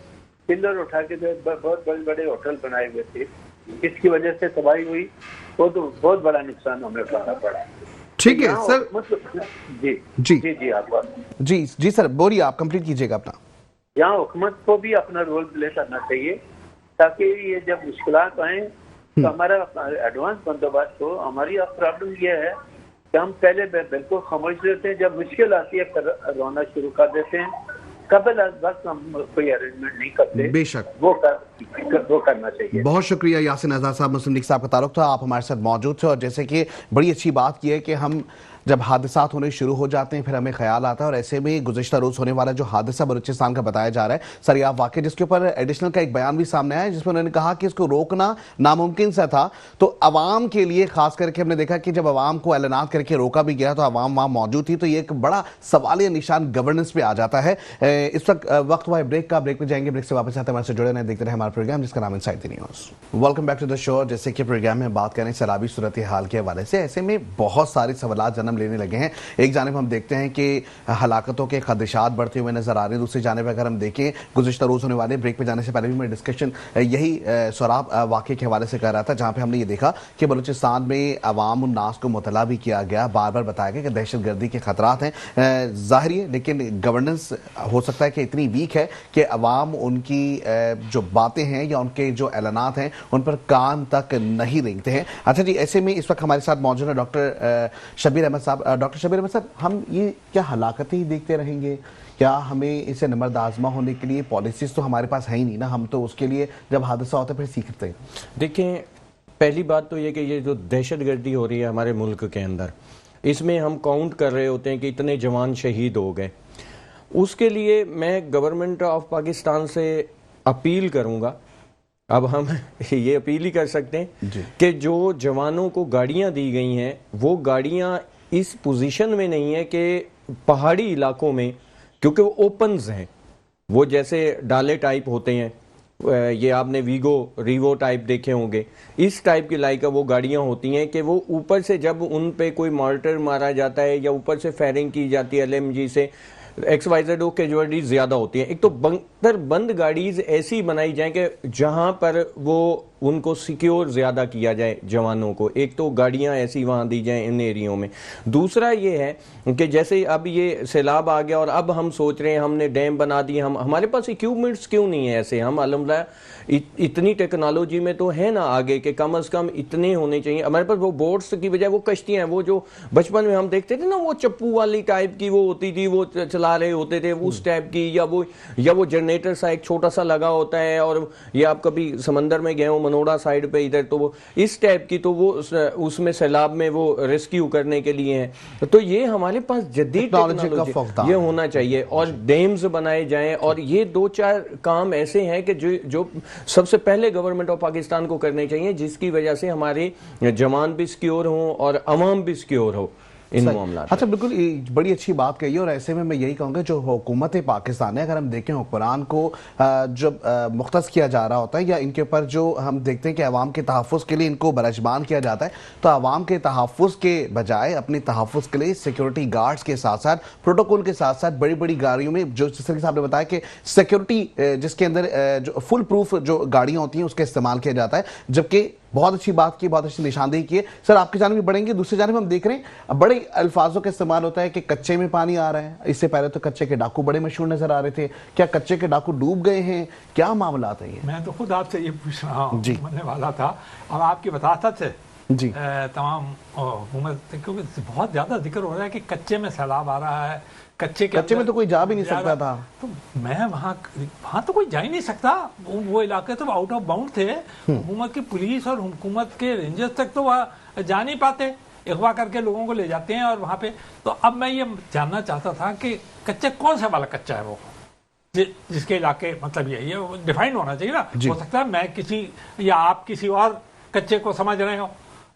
پلر اٹھا کے بہت بڑے بڑے ہوٹل بنائے ہوئے تھے اس کی وجہ سے تباہی ہوئی. وہ تو بہت بڑا نقصان ہمیں اٹھانا پڑا. ٹھیک ہے سر. جی آپ جی سر بولیے آپ کمپلیٹ کیجیے گا اپنا. یہاں حکومت کو بھی اپنا رول پلے کرنا چاہیے تاکہ یہ جب مشکلات آئیں تو ہمارا ایڈوانس بندوبست ہو. ہماری پرابلم یہ ہے کہ ہم پہلے بالکل خاموش رہتے ہیں, جب مشکل آتی ہے پھر رونا شروع کر دیتے ہیں. قبل از وقت ہم کوئی ارینجمنٹ نہیں کرتے. بے شک وہ کرنا چاہیے. بہت شکریہ یاسین اعزاز صاحب, مسلم لیگ صاحب کا تعلق تھا, آپ ہمارے ساتھ موجود تھے. اور جیسے کہ بڑی اچھی بات کی ہے کہ ہم جب حادثات ہونے شروع ہو جاتے ہیں پھر ہمیں خیال آتا ہے, اور ایسے میں گزشتہ روز ہونے والا جو حادثہ بلوچستان کا بتایا جا رہا ہے سریاب واقع, جس کے اوپر ایڈیشنل کا ایک بیان بھی سامنے آیا ہے جس میں انہوں نے کہا کہ اس کو روکنا ناممکن سا تھا. تو عوام کے لیے خاص کر کے ہم نے دیکھا کہ جب عوام کو اعلانات کر کے روکا بھی گیا تو عوام وہاں موجود تھی, تو یہ ایک بڑا سوالیہ نشان گورننس پہ آ جاتا ہے. اس وقت ہوا ہے بریک کا, بریک پہ جائیں گے, بریک سے واپس آتے ہیں ہمارے سے جڑے رہیں, دیکھتے رہیں ہمارا پروگرام جس کا نام inside the news. Welcome back to the show. جیسے کہ پروگرام میں بات کریں سیلابی صورتحال کے حوالے سے, ایسے میں بہت سارے سوالات جنم لینے لگے ہیں. ایک جانب ہم دیکھتے ہیں کہ ہلاکتوں کے خدشات بڑھتے ہوئے نظر آ رہے ہیں, دوسری جانب اگر ہم دیکھیں گزشتہ روز ہونے والے, بریک پہ جانے سے پہلے بھی میں ڈسکشن یہی سوراب واقعے کے حوالے سے کر رہا تھا, جہاں پہ ہم نے یہ دیکھا کہ بلوچستان میں عوام الناس کو مطلع بھی کیا گیا, بار بار بتایا گیا کہ دہشت گردی کے خطرات ہیں. ظاہری ہے لیکن گورننس ہو سکتا ہے کہ اتنی ویک ہے کہ عوام ان کی جو باتیں ہیں یا ان کے جو اعلانات ہیں ان پر کان تک نہیں رینگتے ہیں. اچھا جی, ایسے میں اس وقت ہمارے ساتھ موجود ہے ڈاکٹر شبیر احمد صاحب. ڈاکٹر شبیر احمد صاحب, ہم یہ کیا ہلاکتیں ہی دیکھتے رہیں گے؟ کیا ہمیں اسے نمرد آزما ہونے کے لیے پالیسیز تو ہمارے پاس ہے ہی نہیں نا, ہم تو اس کے لیے جب حادثہ ہوتا ہے پھر سیکھتے ہیں. دیکھیں, پہلی بات تو یہ کہ یہ جو دہشت گردی ہو رہی ہے ہمارے ملک کے اندر, اس میں ہم کاؤنٹ کر رہے ہوتے ہیں کہ اتنے جوان شہید ہو گئے. اس کے لیے میں گورنمنٹ آف پاکستان سے اپیل کروں گا, اب ہم یہ اپیل ہی کر سکتے ہیں کہ جو جوانوں کو گاڑیاں دی گئی ہیں وہ گاڑیاں اس پوزیشن میں نہیں ہے کہ پہاڑی علاقوں میں, کیونکہ وہ اوپنز ہیں, وہ جیسے ڈالے ٹائپ ہوتے ہیں, یہ آپ نے ریوو ٹائپ دیکھے ہوں گے, اس ٹائپ کی لائک وہ گاڑیاں ہوتی ہیں کہ وہ اوپر سے جب ان پہ کوئی مارٹر مارا جاتا ہے یا اوپر سے فائرنگ کی جاتی ہے LMG سے, ایکس وائی زیڈ کیجوالٹیز زیادہ ہوتی ہیں. ایک تو بند گاڑیز ایسی بنائی جائیں کہ جہاں پر وہ ان کو سیکیور زیادہ کیا جائے جوانوں کو, ایک تو گاڑیاں ایسی وہاں دی جائیں ان ایریوں میں. دوسرا یہ ہے کہ جیسے اب یہ سیلاب آ گیا اور اب ہم سوچ رہے ہیں ہم نے ڈیم بنا دی, ہمارے پاس ایکوپمنٹس کیوں نہیں ہے ایسے؟ ہم الحمدللہ اتنی ٹیکنالوجی میں تو ہے نا آگے کہ کم از کم اتنے ہونے چاہیے ہمارے پاس. وہ بوٹس کی بجائے وہ کشتیاں ہیں, وہ جو بچپن میں ہم دیکھتے تھے نا, وہ چپو والی ٹائپ کی وہ ہوتی تھی, وہ چلا رہے ہوتے تھے اس ٹائپ کی, یا وہ جنریٹر سا ایک چھوٹا سا لگا ہوتا ہے, اور یہ آپ کبھی سمندر میں گئے ہو منوڑا سائیڈ پہ ادھر, تو وہ اس ٹائپ کی, تو وہ اس میں سیلاب میں وہ ریسکیو کرنے کے لیے ہیں. تو یہ ہمارے پاس جدید ٹیکنالوجی یہ ہونا چاہیے, اور ڈیمز بنائے جائیں. اور یہ 2-4 کام ایسے ہیں کہ جو سب سے پہلے گورنمنٹ آف پاکستان کو کرنے چاہیے, جس کی وجہ سے ہمارے جوان بھی سیکیور ہوں اور عوام بھی سیکیور ہو ان معاملات. اچھا, بالکل بڑی اچھی بات کہی ہے. اور ایسے میں یہی کہوں گا جو حکومت پاکستان ہے, اگر ہم دیکھیں حکمران کو جب مختص کیا جا رہا ہوتا ہے یا ان کے اوپر جو ہم دیکھتے ہیں کہ عوام کے تحفظ کے لیے ان کو برجمان کیا جاتا ہے, تو عوام کے تحفظ کے بجائے اپنے تحفظ کے لیے سیکیورٹی گارڈز کے ساتھ ساتھ پروٹوکول کے ساتھ ساتھ بڑی بڑی گاڑیوں میں, جو جس طرح سے آپ نے بتایا کہ سیکیورٹی جس کے اندر جو فل پروف جو گاڑیاں ہوتی ہیں اس کا استعمال کیا جاتا ہے, جبکہ بہت اچھی بات کی, بہت اچھی نشاندہی کی ہے. سر آپ کی جانب بھی بڑھیں گے, دوسری جانب ہم دیکھ رہے ہیں بڑے الفاظوں کا استعمال ہوتا ہے کہ کچے میں پانی آ رہا ہے. اس سے پہلے تو کچے کے ڈاکو بڑے مشہور نظر آ رہے تھے, کیا کچے کے ڈاکو ڈوب گئے ہیں؟ کیا معاملات ہیں یہ؟ میں تو خود آپ سے یہ پوچھ رہا ہوں, بننے والا تھا. اب آپ کی وضاحت سے جی تمام حکومت, کیونکہ بہت زیادہ ذکر ہو رہا ہے کہ کچے میں سیلاب آ رہا ہے, کچے میں تو کوئی جا بھی نہیں سکتا تھا. تو میں وہاں تو کوئی جا ہی نہیں سکتا, وہ علاقے تو آؤٹ آف باؤنڈ تھے. حکومت کی پولیس اور حکومت کے رینجرز تک تو وہاں جا نہیں پاتے, اغوا کر کے لوگوں کو لے جاتے ہیں اور وہاں پہ. تو اب میں یہ جاننا چاہتا تھا کہ کچے کون سا والا کچا ہے وہ, جس کے علاقے, مطلب یہ ڈیفائن ہونا چاہیے نا. ہو سکتا ہے میں کسی یا آپ کسی اور کچے کو سمجھ رہے ہو,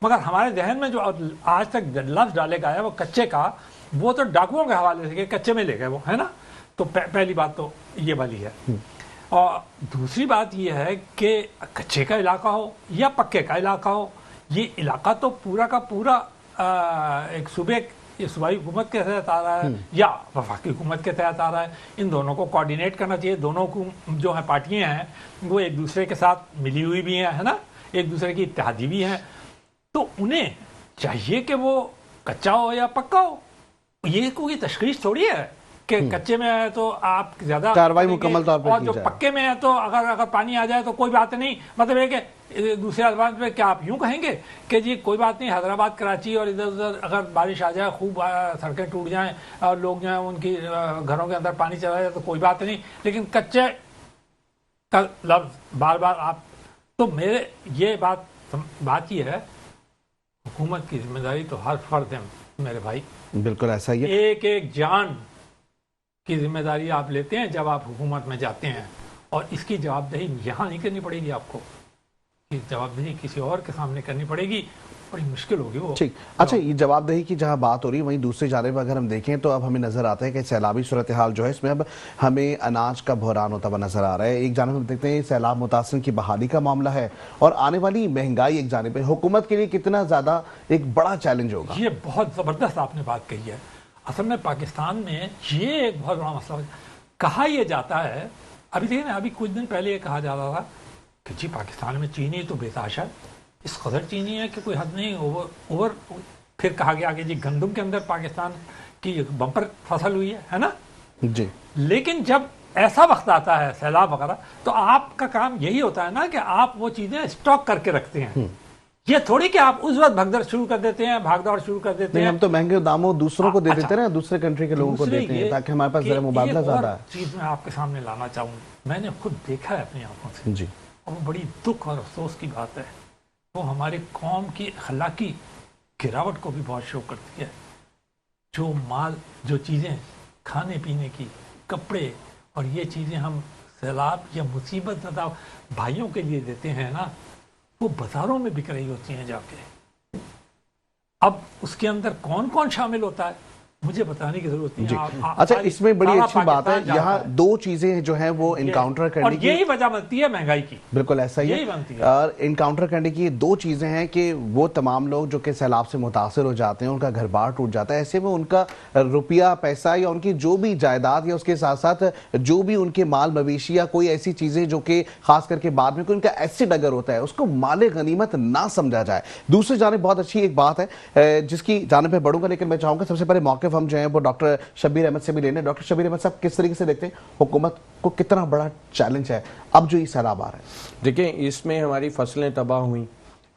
مگر ہمارے ذہن میں جو آج تک لفظ ڈالے گا ہے وہ کچے کا, وہ تو ڈاکوؤں کے حوالے سے کہ کچے میں لے گئے وہ, ہے نا. تو پہلی بات تو یہ والی ہے. اور دوسری بات یہ ہے کہ کچے کا علاقہ ہو یا پکے کا علاقہ ہو, یہ علاقہ تو پورا کا پورا ایک صوبائی حکومت کے تحت آ رہا ہے یا وفاقی حکومت کے تحت آ رہا ہے. ان دونوں کو کوارڈینیٹ کرنا چاہیے. دونوں کو جو ہیں پارٹیاں ہیں وہ ایک دوسرے کے ساتھ ملی ہوئی بھی ہیں, ہے نا, ایک دوسرے کی اتحادی بھی ہیں. تو انہیں چاہیے کہ وہ کچا ہو یا پکا ہو, یہ کوئی تشخیص تھوڑی ہے کہ کچے میں ہے تو آپ زیادہ کارروائی مکمل طور پہ اور کی جو جائے۔ پکے میں ہے تو اگر پانی آ جائے تو کوئی بات نہیں، مطلب یہ کہ دوسرے الفاظ میں کیا آپ یوں کہیں گے کہ جی کوئی بات نہیں، حیدرآباد کراچی اور ادھر ادھر اگر بارش آ جائے، خوب سڑکیں ٹوٹ جائیں اور لوگ جو ہیں ان کی گھروں کے اندر پانی چلا جائے تو کوئی بات نہیں، لیکن کچے کا لفظ بار بار آپ، تو میرے یہ بات یہ ہے، حکومت کی ذمہ داری تو ہر فرد ہے میرے بھائی، بالکل ایسا ہی ہے۔ ایک ایک جان کی ذمہ داری آپ لیتے ہیں جب آپ حکومت میں جاتے ہیں، اور اس کی جواب دہی یہاں نہیں کرنی پڑے گی آپ کو، کی جواب دہی کسی اور کے سامنے کرنی پڑے گی، بڑی مشکل ہوگی وہ۔ ٹھیک، اچھا یہ جواب دہی کی جہاں بات ہو رہی ہے، وہیں دوسری جانب اگر ہم دیکھیں تو اب ہمیں نظر آتا ہے کہ سیلابی صورتحال جو ہے اس میں اب ہمیں اناج کا بحران ہوتا ہوا نظر آ رہا ہے۔ ایک جانب ہم دیکھتے ہیں سیلاب متاثرین کی بحالی کا معاملہ ہے، اور آنے والی مہنگائی ایک جانب ہے، حکومت کے لیے کتنا زیادہ ایک بڑا چیلنج ہوگا؟ یہ بہت زبردست آپ نے بات کہی ہے۔ اصل میں پاکستان میں یہ ایک بہت بڑا مسئلہ کہا یہ جاتا ہے، ابھی دیکھیں نا، ابھی کچھ دن پہلے یہ کہا جاتا تھا کہ جی پاکستان میں چینی تو بے تحاشا ہے، اس قدر چینی ہے کہ کوئی حد نہیں، اوور پھر کہا گیا کہ جی گندم کے اندر پاکستان کی بمپر فصل ہوئی ہے نا جی، لیکن جب ایسا وقت آتا ہے سیلاب وغیرہ تو آپ کا کام یہی ہوتا ہے نا کہ آپ وہ چیزیں اسٹاک کر کے رکھتے ہیں، یہ تھوڑی کہ آپ اس وقت بھگدڑ شروع کر دیتے ہیں، بھاگ دوڑ شروع کر دیتے نہیں، ہیں۔ ہم تو مہنگے داموں دوسروں کو دے دیتے ہیں، دوسرے کنٹری کے لوگوں کو دوسرے دیتے ہیں یہ تاکہ ہمارے پاس کہ ذرا مبادلہ ایک زیادہ اور ہے۔ چیز میں آپ کے سامنے لانا چاہوں، میں نے خود دیکھا ہے اپنی آنکھوں سے، جی، اور وہ بڑی دکھ اور افسوس کی بات ہے، وہ ہماری قوم کی اخلاقی گراوٹ کو بھی بہت شو کرتی ہے۔ جو مال، جو چیزیں کھانے پینے کی، کپڑے اور یہ چیزیں ہم سیلاب یا مصیبت زدہ بھائیوں کے لیے دیتے ہیں نا، وہ بازاروں میں بک رہی ہوتی ہیں جا کے۔ اب اس کے اندر کون کون شامل ہوتا ہے مجھے بتانے کی ضرورت نہیں۔ جی، اچھا اس میں بڑی سارا اچھی بات ہے، پاکستان یہاں جانتا ہے۔ دو چیزیں جو ہیں وہ انکاؤنٹر کرنے اور کی، یہی وجہ بنتی ہے مہنگائی کی، بالکل ایسا ہی یہی بنتی ہے، ہے۔ اور انکاؤنٹر کرنے کی دو چیزیں ہیں کہ وہ تمام لوگ جو کہ سیلاب سے متاثر ہو جاتے ہیں، ان کا گھر بار ٹوٹ جاتا ہے، ایسے میں ان کا روپیہ پیسہ یا ان کی جو بھی جائیداد یا اس کے ساتھ ساتھ جو بھی ان کے مال مویشی یا کوئی ایسی چیزیں جو کہ خاص کر کے بعد میں کوئی ان کا ایسڈ اگر ہوتا ہے، اس کو مال غنیمت نہ سمجھا جائے۔ دوسری جانب بہت اچھی ایک بات ہے جس کی جانب پہ بڑھوں گا، لیکن میں چاہوں گا سب سے پہلے موقف ہم جو ہیں وہ ڈاکٹر شبیر احمد سے بھی لینے۔ ڈاکٹر شبیر احمد صاحب، کس طریقے سے دیکھتے ہیں حکومت کو کتنا بڑا چیلنج ہے اب جو یہ سیلاب آ رہا ہے؟ دیکھیں، اس میں ہماری فصلیں تباہ ہوئیں،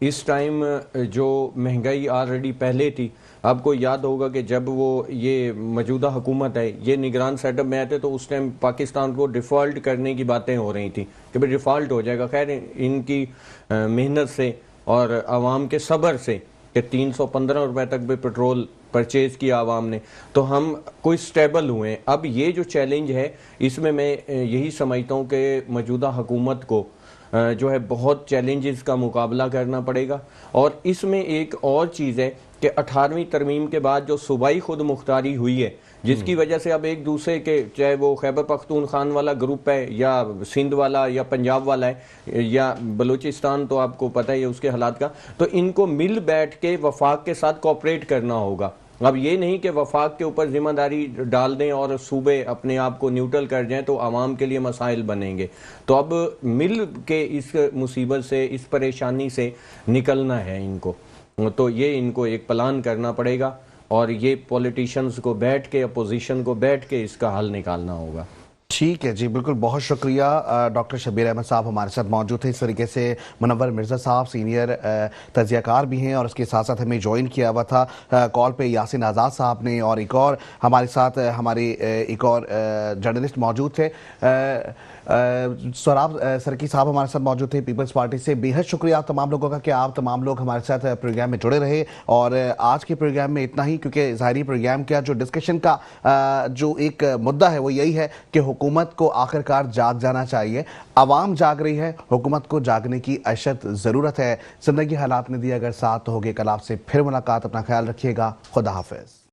اس ٹائم جو مہنگائی آلریڈی پہلے تھی، آپ کو یاد ہوگا کہ جب وہ یہ موجودہ حکومت ہے یہ نگران سیٹ اپ میں آتے تو اس ٹائم پاکستان کو ڈیفالٹ کرنے کی باتیں ہو رہی تھیں کہ بھئی ڈیفالٹ ہو جائے گا۔ خیر ان کی محنت سے اور عوام کے صبر سے کہ 315 روپے تک بھی پیٹرول پرچیز کیا عوام نے، تو ہم کوئی سٹیبل ہوئے ہیں۔ اب یہ جو چیلنج ہے اس میں یہی سمجھتا ہوں کہ موجودہ حکومت کو جو ہے بہت چیلنجز کا مقابلہ کرنا پڑے گا، اور اس میں ایک اور چیز ہے کہ 18ویں ترمیم کے بعد جو صوبائی خود مختاری ہوئی ہے، جس کی وجہ سے اب ایک دوسرے کے، چاہے وہ خیبر پختونخوان والا گروپ ہے یا سندھ والا یا پنجاب والا ہے یا بلوچستان، تو آپ کو پتہ ہی ہے اس کے حالات کا، تو ان کو مل بیٹھ کے وفاق کے ساتھ کوآپریٹ کرنا ہوگا۔ اب یہ نہیں کہ وفاق کے اوپر ذمہ داری ڈال دیں اور صوبے اپنے آپ کو نیوٹرل کر جائیں تو عوام کے لیے مسائل بنیں گے۔ تو اب مل کے اس مصیبت سے، اس پریشانی سے نکلنا ہے ان کو، تو یہ ان کو ایک پلان کرنا پڑے گا، اور یہ پولیٹیشنز کو بیٹھ کے، اپوزیشن کو بیٹھ کے اس کا حل نکالنا ہوگا۔ ٹھیک ہے جی، بالکل، بہت شکریہ ڈاکٹر شبیر احمد صاحب ہمارے ساتھ موجود تھے۔ اس طریقے سے منور مرزا صاحب سینئر تجزیہ کار بھی ہیں، اور اس کے ساتھ ساتھ ہمیں جوائن کیا ہوا تھا کال پہ یاسین آزاد صاحب نے، اور ایک اور ہمارے ساتھ ہمارے ایک اور جرنلسٹ موجود تھے، سوراب سرکی صاحب ہمارے ساتھ موجود تھے پیپلز پارٹی سے۔ بے حد شکریہ آپ تمام لوگوں کا کہ آپ تمام لوگ ہمارے ساتھ پروگرام میں جڑے رہے، اور آج کے پروگرام میں اتنا ہی، کیونکہ ظاہری پروگرام کا جو ڈسکشن کا جو ایک مدعا ہے وہ یہی ہے کہ حکومت کو آخرکار جاگ جانا چاہیے۔ عوام جاگ رہی ہے، حکومت کو جاگنے کی اشد ضرورت ہے۔ زندگی حالات نے دی اگر ساتھ تو ہوگے کل آپ سے پھر ملاقات، اپنا خیال رکھیے گا، خدا حافظ۔